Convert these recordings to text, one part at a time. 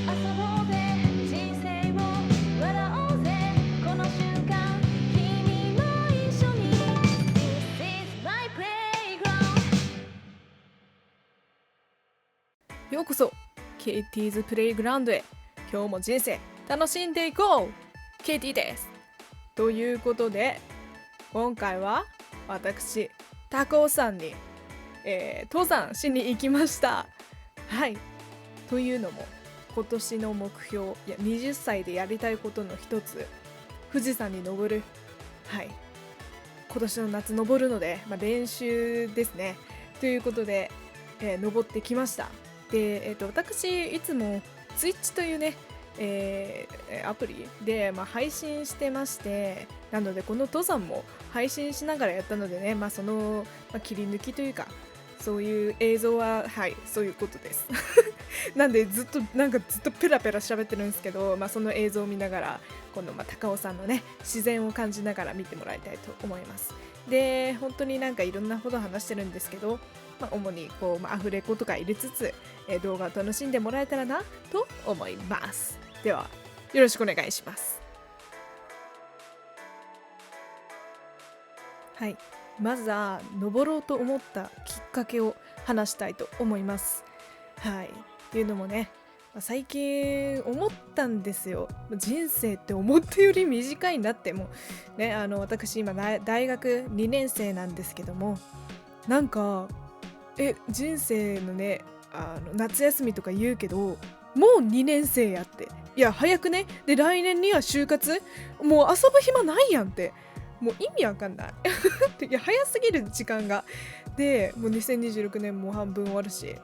遊ぼうぜ人生を笑おうぜこの瞬間君も一緒に This is my playground ようこそケイティーズプレイグラウンドへ。今日も人生楽しんでいこう。ケイティです。ということで今回は私高尾山に、登山しに行きました。はい。というのも今年の目標20歳でやりたいことの一つ、富士山に登る。はい。今年の夏登るので、練習ですね。ということで、登ってきました。で、私いつも Twitch というね、アプリで、配信してまして、なのでこの登山も配信しながらやったのでね、その、切り抜きというかそういう映像ははいそういうことですなんでずっとペラペラ喋ってるんですけど、その映像を見ながらこの、高尾さんのね自然を感じながら見てもらいたいと思います。で本当にいろんなこと話してるんですけど、主にこう、アフレコとか入れつつ、動画を楽しんでもらえたらなと思います。ではよろしくお願いします。はい、まずは登ろうと思ったきっかけを話したいと思います。はい、っていうのもね、最近思ったんですよ。人生って思ったより短いなって。もうね、私今大学2年生なんですけども、人生のね夏休みとか言うけどもう2年生やって、いや早くね。で来年には就活、もう遊ぶ暇ないやんって、もう意味わかんないいや早すぎる時間が。でもう2026年も半分終わるし、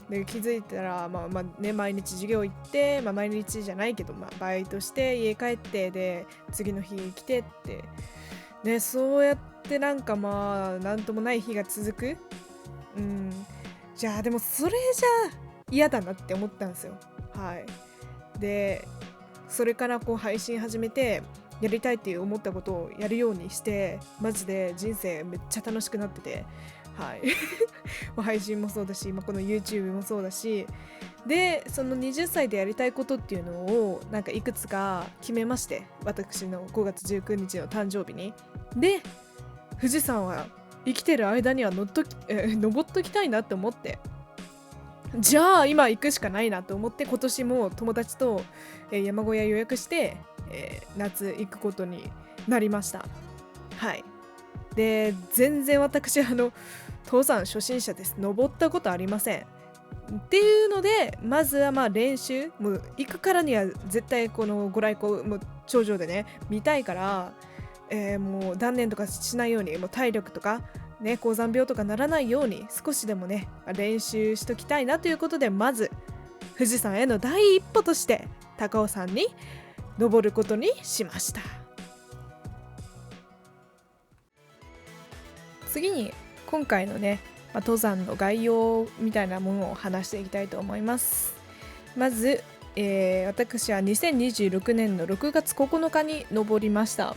で気づいたら毎日授業行って、毎日じゃないけど、バイトして家帰って、で次の日来てってね、そうやってなんともない日が続く。じゃあでもそれじゃ嫌だなって思ったんですよ。はい。でそれからこう配信始めてやりたいって思ったことをやるようにして、マジで人生めっちゃ楽しくなってて、はい配信もそうだし、この YouTube もそうだし、でその20歳でやりたいことっていうのをいくつか決めまして、私の5月19日の誕生日に。で富士山は生きてる間には登っときたいなって思って、じゃあ今行くしかないなと思って、今年も友達と山小屋予約して、夏行くことになりました。はい。で全然私登山初心者です。登ったことありません。っていうので、まずは練習、もう行くからには絶対このご来光もう頂上でね見たいから、もう断念とかしないように、もう体力とかね高山病とかならないように少しでもね練習しときたいなということで、まず富士山への第一歩として高尾山に登ることにしました。次に今回のね、登山の概要みたいなものを話していきたいと思います。まず、私は2026年の6月9日に登りました。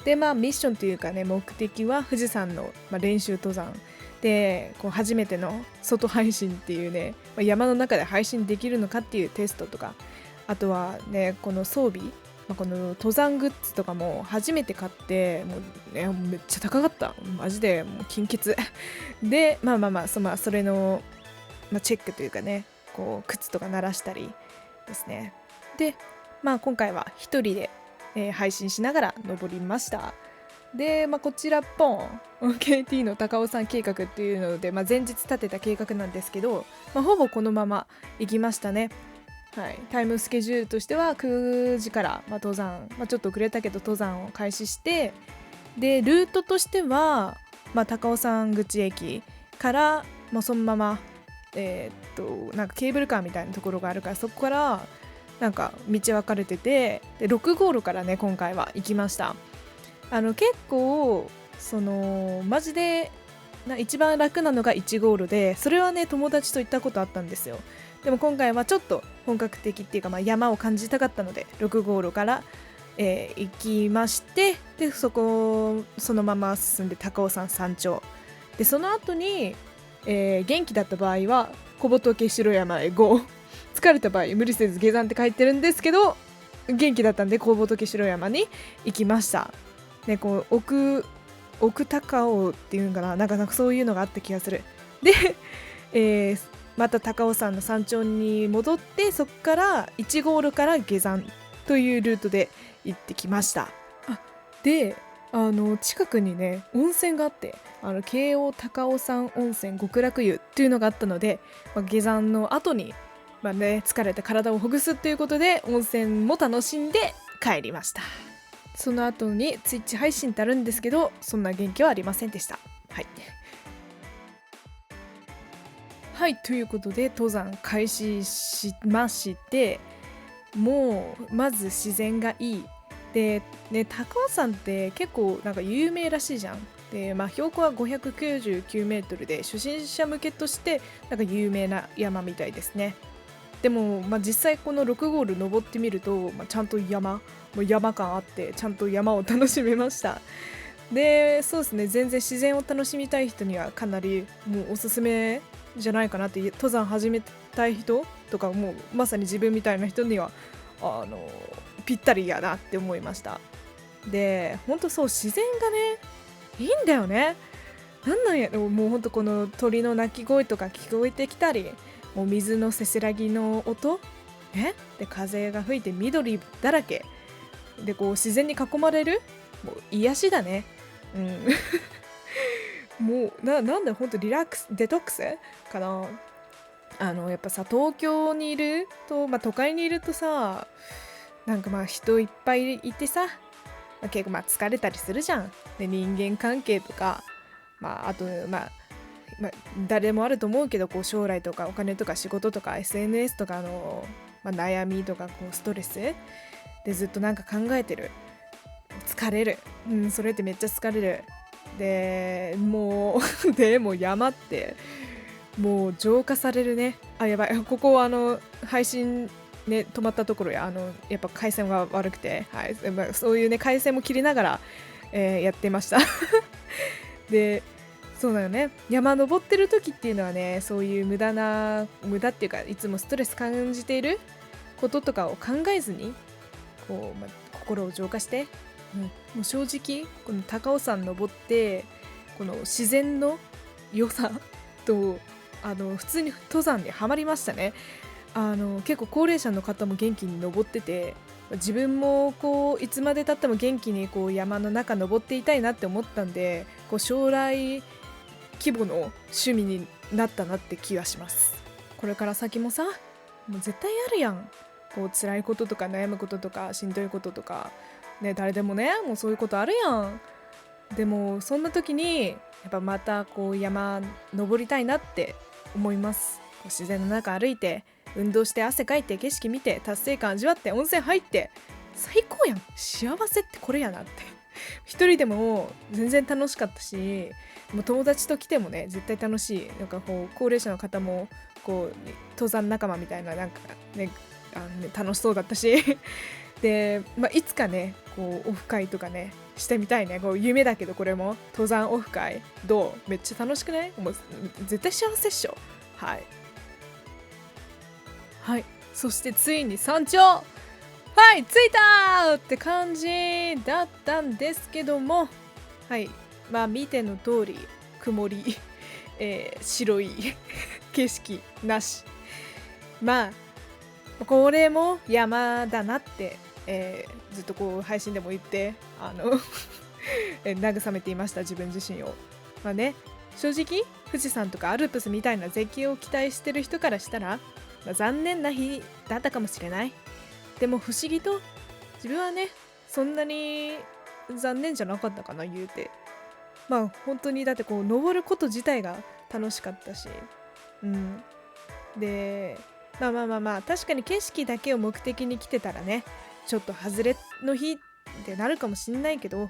でミッションというかね、目的は富士山の、練習登山で、こう初めての外配信っていうね、山の中で配信できるのかっていうテストとか、あとはねこの装備、この登山グッズとかも初めて買って、もうねめっちゃ高かった、マジでもう金欠でそれの、チェックというかね、こう靴とか鳴らしたりですね。で今回は一人で配信しながら登りました。で、こちらポン KT の高尾山計画っていうので、前日立てた計画なんですけど、ほぼこのまま行きましたね。はい、タイムスケジュールとしては9時から、登山、ちょっと遅れたけど登山を開始して、でルートとしては、高尾山口駅からそのままケーブルカーみたいなところがあるから、そこから道分かれてて、で6号路からね今回は行きました。結構マジで一番楽なのが1号路で、それはね友達と行ったことあったんですよ。でも今回はちょっと本格的っていうか、山を感じたかったので6号路から、行きまして、でそのまま進んで高尾山山頂で、その後に、元気だった場合は小仏城山へ GO 疲れた場合無理せず下山って書いてるんですけど、元気だったんで弘法時城山に行きました。ね、こう奥高尾っていうのかな、なんかそういうのがあった気がする。で、また高尾山の山頂に戻って、そこから1号路から下山というルートで行ってきました。で、近くにね温泉があって、京王高尾山温泉極楽湯っていうのがあったので、下山の後に、疲れた体をほぐすっていうことで温泉も楽しんで帰りました。その後にツイッチ配信ってあるんですけど、そんな元気はありませんでした。はい、ということで登山開始しまして、もうまず自然がいいでね、高尾山って結構なんか有名らしいじゃん。で、標高は599メートルで初心者向けとしてなんか有名な山みたいですね。でも、実際この6ゴール登ってみると、ちゃんともう山感あってちゃんと山を楽しめました。で、そうですね、全然自然を楽しみたい人にはかなりもうおすすめじゃないかなって。登山始めたい人とか、もうまさに自分みたいな人にはぴったりやなって思いました。で、ほんとそう、自然がねいいんだよね。なんやろ、もうほんとこの鳥の鳴き声とか聞こえてきたり、もう水のせせらぎの音で、風が吹いて緑だらけで、こう自然に囲まれる、もう癒しだね。もうなんだ、ほんとリラックスデトックスかな。やっぱさ、東京にいると、都会にいるとさ、なんか人いっぱいいてさ、結構疲れたりするじゃん。で、人間関係とか、あと誰もあると思うけど、こう将来とかお金とか仕事とか SNS とかの、悩みとかこうストレスでずっとなんか考えてる。疲れる。それってめっちゃ疲れる。でもうでも山ってもう浄化されるね。やばい、ここは配信ね止まったところや、やっぱ回線が悪くて、そういうね回線も切りながら、やってましたで、そうだよね、山登ってる時っていうのはね、そういう無駄っていうか、いつもストレス感じていることとかを考えずにこう、心を浄化して、もう正直この高尾山登ってこの自然の良さと普通に登山にはまりましたね。結構高齢者の方も元気に登ってて、自分もこういつまでたっても元気にこう山の中登っていたいなって思ったんで、こう将来規模の趣味になったなって気がします。これから先もさ、もう絶対あるやん、こう辛いこととか悩むこととかしんどいこととかね、誰でもね、もうそういうことあるやん。でもそんな時にやっぱまたこう山登りたいなって思います。こう自然の中歩いて運動して汗かいて景色見て達成感味わって温泉入って最高やん。幸せってこれやなって一人でも全然楽しかったし、もう友達と来てもね絶対楽しい。なんかこう高齢者の方もこう登山仲間みたいな、なんかね楽しそうだったしで、いつかねこうオフ会とかねしてみたいね。こう夢だけど、これも登山オフ会どう？めっちゃ楽しくない？もう絶対幸せっしょ。はい、そしてついに山頂、着いたーって感じだったんですけども、見ての通り曇り白い景色なし。これも山だなって、ずっとこう配信でも言って慰めていました、自分自身を。正直富士山とかアルプスみたいな絶景を期待してる人からしたら、残念な日だったかもしれない。でも不思議と自分はねそんなに残念じゃなかったかな、言うて。本当にだってこう登ること自体が楽しかったし、で確かに景色だけを目的に来てたらねちょっと外れの日ってなるかもしんないけど、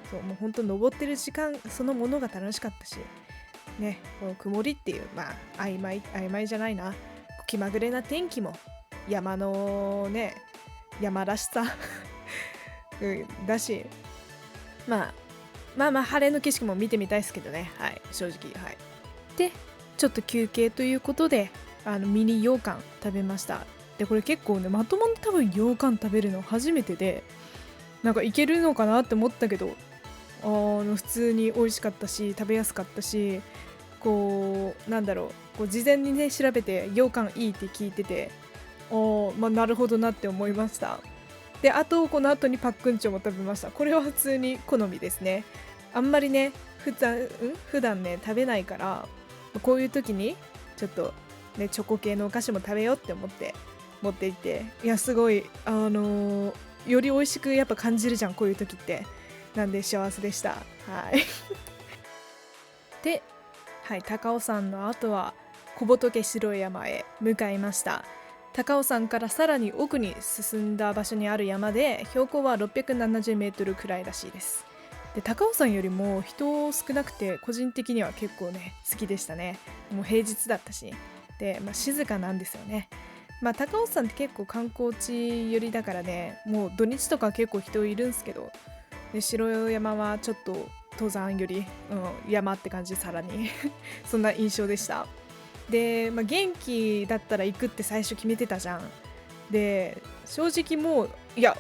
そうもう本当登ってる時間そのものが楽しかったしね、この曇りっていう曖昧じゃないな、気まぐれな天気も山のね山らしさだし、晴れの景色も見てみたいですけどね、正直。でちょっと休憩ということでミニ羊羹食べました。でこれ結構ねまともに多分羊羹食べるの初めてで、なんかいけるのかなって思ったけど、普通に美味しかったし食べやすかったし、こうなんだろう、こう事前にね調べて羊羹いいって聞いてて、なるほどなって思いました。であとこの後にパックンチョも食べました。これは普通に好みですね。あんまりね普段ね食べないから、こういう時にちょっとねチョコ系のお菓子も食べようって思って持っていって、いやすごいより美味しくやっぱ感じるじゃんこういう時って。なんで幸せでした。はいで、はい、高尾山の後は小仏白山へ向かいました。高尾山からさらに奥に進んだ場所にある山で、標高は670メートルくらいらしいです。で高尾山よりも人少なくて個人的には結構ね好きでしたね。もう平日だったしで、静かなんですよね。高尾山って結構観光地寄りだからね、もう土日とか結構人いるんすけど、で白山はちょっと登山より、山って感じ、さらにそんな印象でした。で、元気だったら行くって最初決めてたじゃん。で正直もういや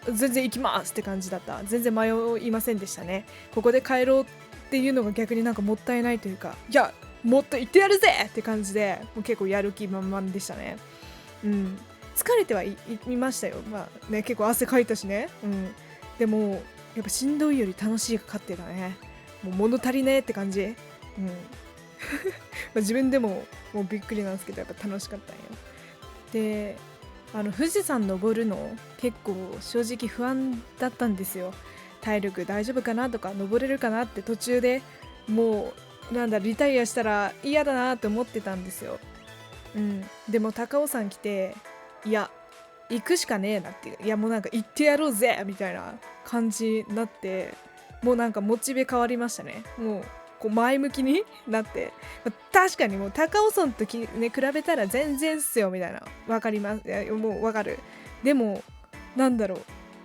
全然行きますって感じだった。全然迷いませんでしたね。ここで帰ろうっていうのが逆になんかもったいないというか、いやもっと行ってやるぜって感じで、もう結構やる気満々でしたね。疲れてはいましたよ。結構汗かいたしね。でもやっぱしんどいより楽しいが勝ってたね。もう物足りねえって感じ。自分でももうびっくりなんですけど、やっぱ楽しかったんよ。で富士山登るの結構正直不安だったんですよ。体力大丈夫かなとか登れるかなって途中でもうリタイアしたら嫌だなって思ってたんですよ。でも高尾山来て、いや行くしかねえなって、いやもうなんか行ってやろうぜみたいな感じになって、もうなんかモチベ変わりましたね。もうこう前向きになって、確かにもう高尾山と比べたら全然っすよみたいな、わかります。いやもうわかる。でもなんだろ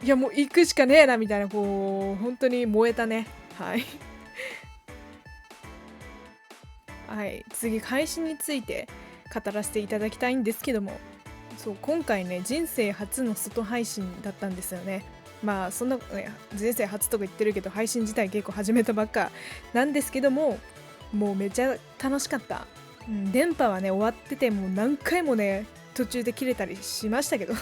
う、いやもう行くしかねえなみたいな、こう本当に燃えたね。はいはい、次配信について語らせていただきたいんですけども、そう今回ね人生初の外配信だったんですよね。そんな、人生初とか言ってるけど配信自体結構始めたばっかなんですけども、もうめちゃ楽しかった。電波はね終わってて、もう何回もね途中で切れたりしましたけど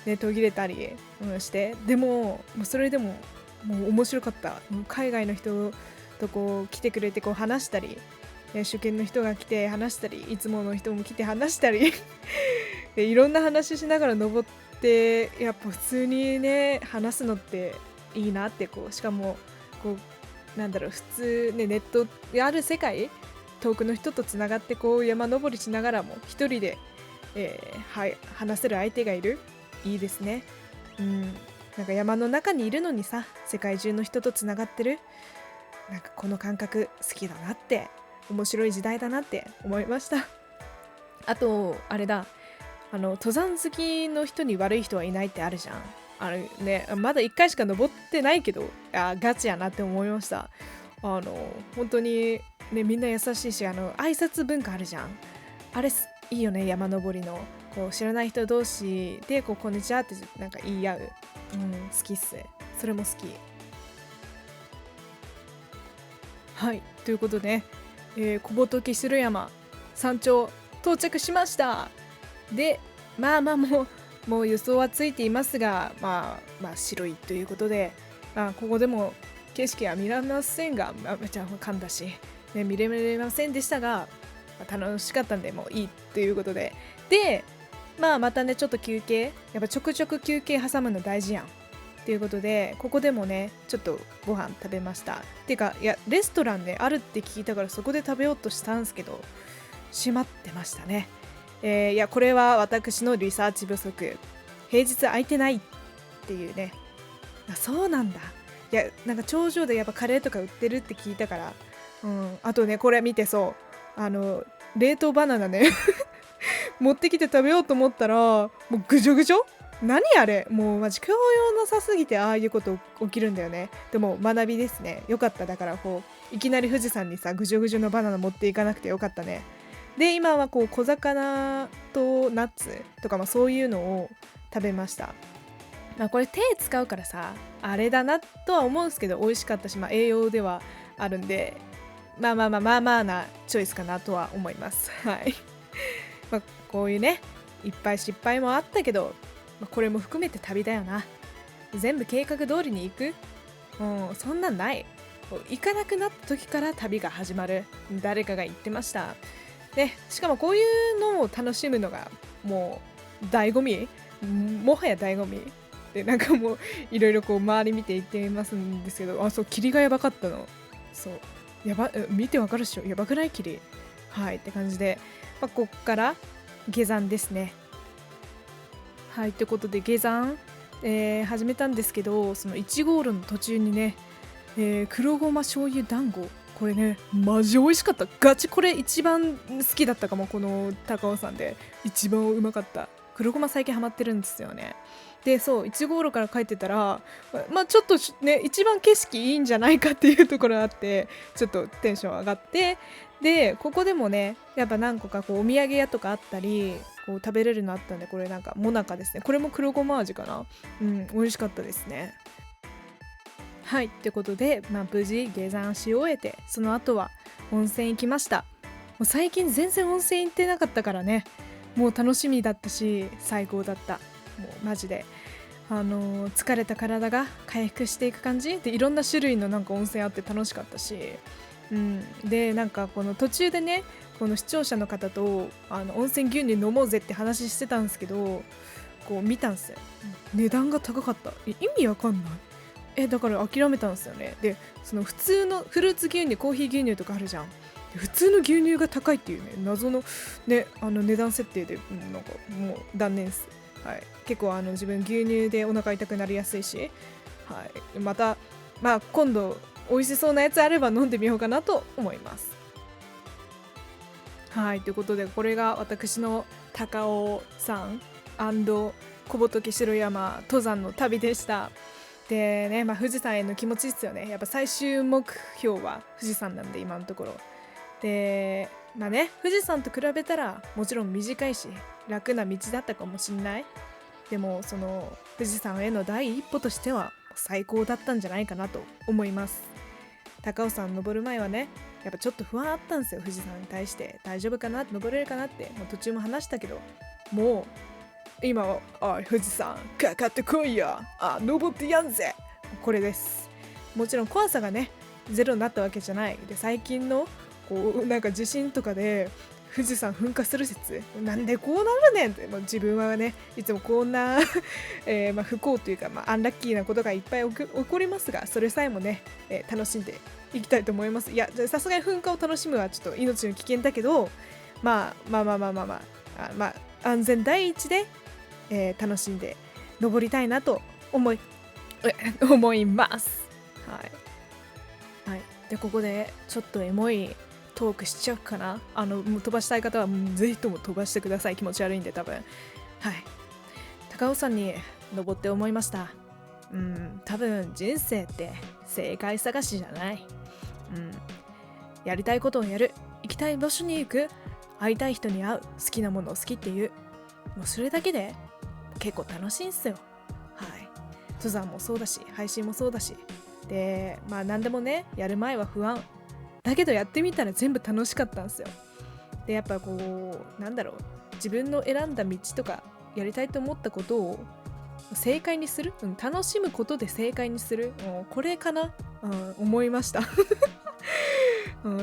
ね、途切れたり、して、でもそれでももう面白かった。もう海外の人とこう来てくれてこう話したり、主権の人が来て話したり、いつもの人も来て話したりでいろんな話しながら登って、やっぱ普通にね話すのっていいなって、こうしかもこう普通ねネットある世界、遠くの人とつながってこう山登りしながらも一人で、話せる相手がいる、いいですね。なんか山の中にいるのにさ、世界中の人とつながってる、なんかこの感覚好きだなって、面白い時代だなって思いました。あとあれだ、登山好きの人に悪い人はいないってあるじゃん。あれね、まだ1回しか登ってないけど、ガチやなって思いました。本当にねみんな優しいし、挨拶文化あるじゃん。あれいいよね、山登りのこう知らない人同士でこうこんにちはってなんか言い合う、好きっす。それも好き。はいということで、小仏白山山頂到着しました。でもう予想はついていますが、白いということで、ここでも景色は見られませんが、めちゃ噛んだし、見れませんでしたが、楽しかったんでもういいということで、またねちょっと休憩、やっぱちょくちょく休憩挟むの大事やんということで、ここでもねちょっとご飯食べました。っていうか、いやレストランねあるって聞いたからそこで食べようとしたんですけど、閉まってましたね。いやこれは私のリサーチ不足、平日空いてないっていうね。そうなんだ。いやなんか頂上でやっぱカレーとか売ってるって聞いたから、あとねこれ見て、そう冷凍バナナね持ってきて食べようと思ったらもうぐじょぐじょ、何あれ、もうマジ教養なさすぎてああいうこと起きるんだよね。でも学びですね。よかった。だからこういきなり富士山にさぐじょぐじょのバナナ持っていかなくてよかったね。で今はこう小魚とナッツとか、そういうのを食べました。これ手使うからさあれだなとは思うんですけど、美味しかったし、栄養ではあるんで、まあなチョイスかなとは思いますはいこういうねいっぱい失敗もあったけど、これも含めて旅だよな。全部計画通りに行く、そんなんない。行かなくなった時から旅が始まる、誰かが言ってました。でしかもこういうのを楽しむのがもう醍醐味、もはや醍醐味で、なんかもういろいろこう周り見て行ってますんですけど、そう霧がやばかったの。そう見てわかるっしょ、やばくない霧。はいって感じで、ここから下山ですね。はいということで下山、始めたんですけど、その1号路の途中にね、黒ごま醤油団子、これねマジ美味しかった。ガチこれ一番好きだったかも、この高尾山で一番うまかった。黒ごま最近ハマってるんですよね。でそう1号路から帰ってたら、ちょっとね一番景色いいんじゃないかっていうところあって、ちょっとテンション上がって、でここでもねやっぱ何個かこうお土産屋とかあったりこう食べれるのあったんで、これなんかモナカですね。これも黒ごま味かな。美味しかったですね。はいってことで、無事下山し終えて、その後は温泉行きました。もう最近全然温泉行ってなかったからね、もう楽しみだったし最高だった。もうマジで疲れた体が回復していく感じで、いろんな種類のなんか温泉あって楽しかったし、でなんかこの途中でねこの視聴者の方と温泉牛乳飲もうぜって話してたんですけど、こう見たんですよ。値段が高かった。意味わかんない。だから諦めたんですよね。でその普通のフルーツ牛乳、コーヒー牛乳とかあるじゃん。普通の牛乳が高いっていうね謎のね値段設定で、なんかもう断念です。はい、結構自分牛乳でお腹痛くなりやすいし、はい、また今度美味しそうなやつあれば飲んでみようかなと思います。はいということで、これが私の高尾山小仏城山登山の旅でした。でね、富士山への気持ちですよね。やっぱ最終目標は富士山なんで今のところで、富士山と比べたらもちろん短いし楽な道だったかもしんない。でもその富士山への第一歩としては最高だったんじゃないかなと思います。高尾山登る前はねやっぱちょっと不安あったんですよ。富士山に対して大丈夫かな、登れるかなって。もう途中も話したけど、もう今は富士山かかってこいや、登ってやんぜ、これです。もちろん怖さがねゼロになったわけじゃない。で最近のこうなんか地震とかで富士山噴火する説、なんでこうなるねんって、自分はねいつもこんな、不幸というか、アンラッキーなことがいっぱい起こりますが、それさえもね、楽しんでいきたいと思います。いやさすがに噴火を楽しむはちょっと命の危険だけど、安全第一で、楽しんで登りたいなと思います。はい、でここでちょっとエモいトークしちゃうかな。もう飛ばしたい方はぜひとも飛ばしてください。気持ち悪いんで多分。はい。高尾山に登って思いました。多分人生って正解探しじゃない。やりたいことをやる、行きたい場所に行く、会いたい人に会う、好きなものを好きっていう、もうそれだけで結構楽しいんすよ。はい。登山もそうだし、配信もそうだし。で、何でもね、やる前は不安。だけどやってみたら全部楽しかったんですよ。でやっぱこう自分の選んだ道とかやりたいと思ったことを正解にする、楽しむことで正解にする、これかな、思いました、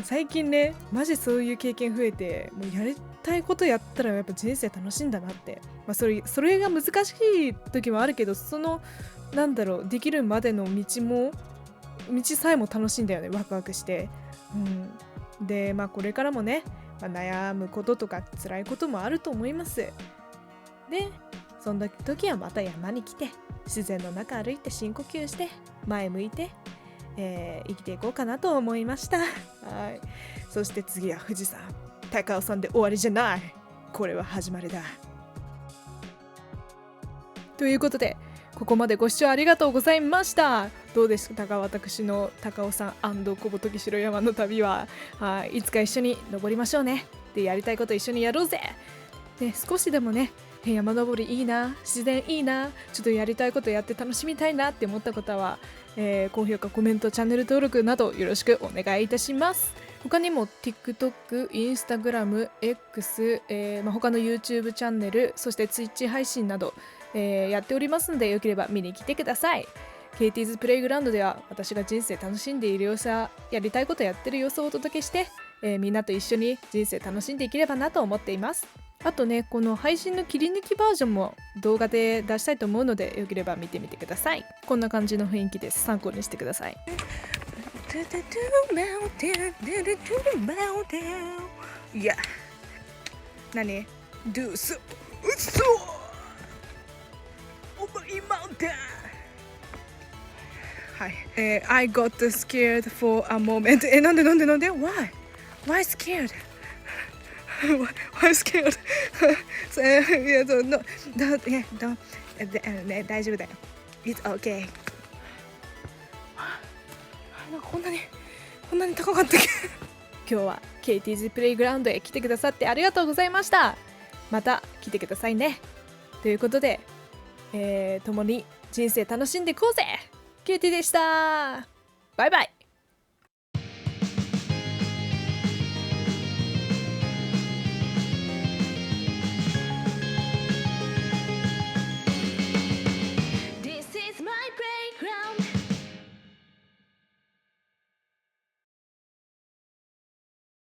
最近ねマジそういう経験増えて、もうやりたいことやったらやっぱ人生楽しいんだなって、それが難しい時もあるけど、そのできるまでの道さえも楽しいんだよね。ワクワクして、でこれからもね、悩むこととか辛いこともあると思います。でそんな時はまた山に来て自然の中歩いて深呼吸して前向いて、生きていこうかなと思いました。はい。そして次は富士山、高尾山で終わりじゃない。これは始まりだ。ということでここまでご視聴ありがとうございました。どうですか私の高尾山小仏城山の旅は。いつか一緒に登りましょうね。でやりたいこと一緒にやろうぜ。で少しでもね山登りいいな、自然いいな、ちょっとやりたいことやって楽しみたいなって思った方は、高評価、コメント、チャンネル登録などよろしくお願いいたします。他にも TikTok、Instagram、X、他の YouTube チャンネル、そして Twitch 配信など、やっておりますのでよければ見に来てください。KT's プレイグラウンドでは私が人生楽しんでいる様子ややりたいことやってる様子をお届けして、みんなと一緒に人生楽しんでいければなと思っています。あとね、この配信の切り抜きバージョンも動画で出したいと思うのでよければ見てみてください。こんな感じの雰囲気です。参考にしてください。いや何ドゥースうっそオーバーマウンテン。はい、I got scared for a moment. なんで Why scared? Why scared? いや大丈夫だよ。It's okay. こんなに高かったっけ今日は KT's プレイグラウンドへ来てくださってありがとうございました。また来てくださいね。ということで、共に人生楽しんでいこうぜ。KT でした。バイバイ。